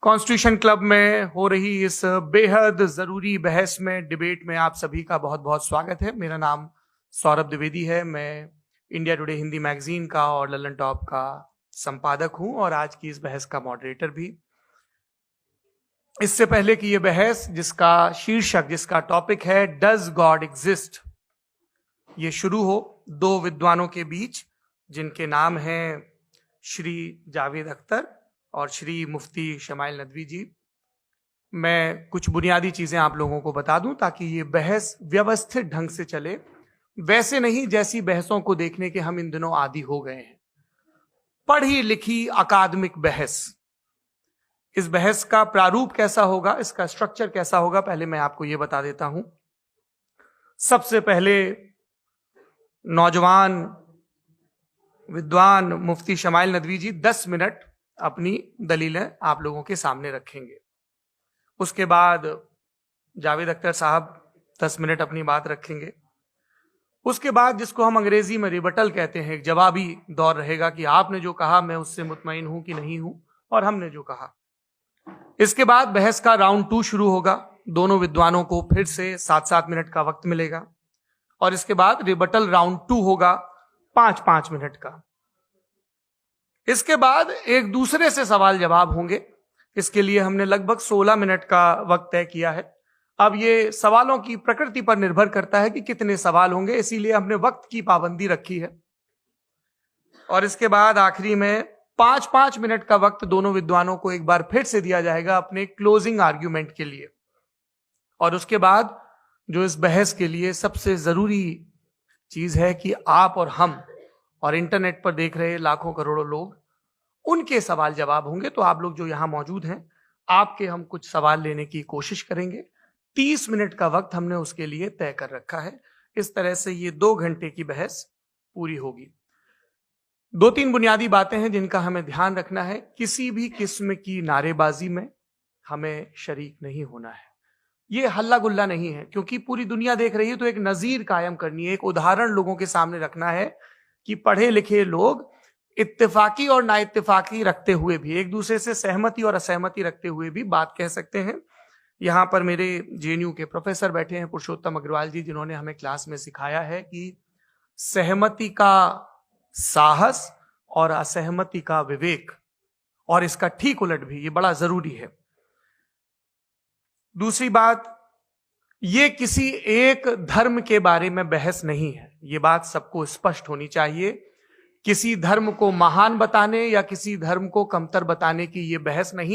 Constitution club में हो रही इस बेहद जरूरी बहस में, डिबेट में आप सभी का बहुत बहुत स्वागत है। मेरा नाम सौरभ द्विवेदी है। मैं इंडिया टुडे हिंदी मैगजीन का और लल्लन टॉप का संपादक हूं और आज की इस बहस का मॉडरेटर भी। इससे पहले कि ये बहस, जिसका शीर्षक, जिसका टॉपिक है डज गॉड एग्जिस्ट, ये शुरू हो दो विद्वानों के बीच जिनके नाम हैं श्री जावेद अख्तर और श्री मुफ्ती शमाइल नदवी जी, मैं कुछ बुनियादी चीजें आप लोगों को बता दूं ताकि ये बहस व्यवस्थित ढंग से चले, वैसे नहीं जैसी बहसों को देखने के हम इन दिनों आदी हो गए हैं। पढ़ी लिखी अकादमिक बहस। इस बहस का प्रारूप कैसा होगा, इसका स्ट्रक्चर कैसा होगा, पहले मैं आपको यह बता देता हूं। सबसे पहले नौजवान विद्वान मुफ्ती शमाइल नदवी जी 10 मिनट अपनी दलीलें आप लोगों के सामने रखेंगे। उसके बाद जावेद अख्तर साहब 10 मिनट अपनी बात रखेंगे। उसके बाद जिसको हम अंग्रेजी में रिबटल कहते हैं, एक जवाबी दौर रहेगा कि आपने जो कहा मैं उससे मुतमईन हूं कि नहीं हूं, और हमने जो कहा। इसके बाद बहस का राउंड 2 शुरू होगा। दोनों विद्वानों को फिर से 7-7 मिनट का वक्त मिलेगा और इसके बाद रिबटल राउंड 2 होगा 5-5 मिनट का। इसके बाद एक दूसरे से सवाल जवाब होंगे। इसके लिए हमने लगभग 16 मिनट का वक्त तय किया है। अब ये सवालों की प्रकृति पर निर्भर करता है कि कितने सवाल होंगे, इसीलिए हमने वक्त की पाबंदी रखी है। और इसके बाद आखिरी में 5-5 मिनट का वक्त दोनों विद्वानों को एक बार फिर से दिया जाएगा अपने क्लोजिंग आर्ग्यूमेंट के लिए। और उसके बाद जो इस बहस के लिए सबसे जरूरी चीज है कि आप और हम और इंटरनेट पर देख रहे लाखों करोड़ों लोग, उनके सवाल जवाब होंगे। तो आप लोग जो यहां मौजूद हैं, आपके हम कुछ सवाल लेने की कोशिश करेंगे। 30 मिनट का वक्त हमने उसके लिए तय कर रखा है। इस तरह से ये 2 घंटे की बहस पूरी होगी। 2-3 बुनियादी बातें हैं जिनका हमें ध्यान रखना है। किसी भी किस्म की नारेबाजी में हमें शरीक नहीं होना है। ये हल्ला गुल्ला नहीं है, क्योंकि पूरी दुनिया देख रही है, तो एक नजीर कायम करनी है, एक उदाहरण लोगों के सामने रखना है कि पढ़े लिखे लोग इत्तेफाकी और ना इत्तेफाकी रखते हुए भी, एक दूसरे से सहमति और असहमति रखते हुए भी बात कह सकते हैं। यहां पर मेरे जेएनयू के प्रोफेसर बैठे हैं, पुरुषोत्तम अग्रवाल जी, जिन्होंने हमें क्लास में सिखाया है कि सहमति का साहस और असहमति का विवेक, और इसका ठीक उलट भी, ये बड़ा जरूरी है। दूसरी बात, ये किसी एक धर्म के बारे में बहस नहीं है, ये बात सबको स्पष्ट होनी चाहिए। किसी धर्म को महान बताने या किसी धर्म को कमतर बताने की ये बहस नहीं।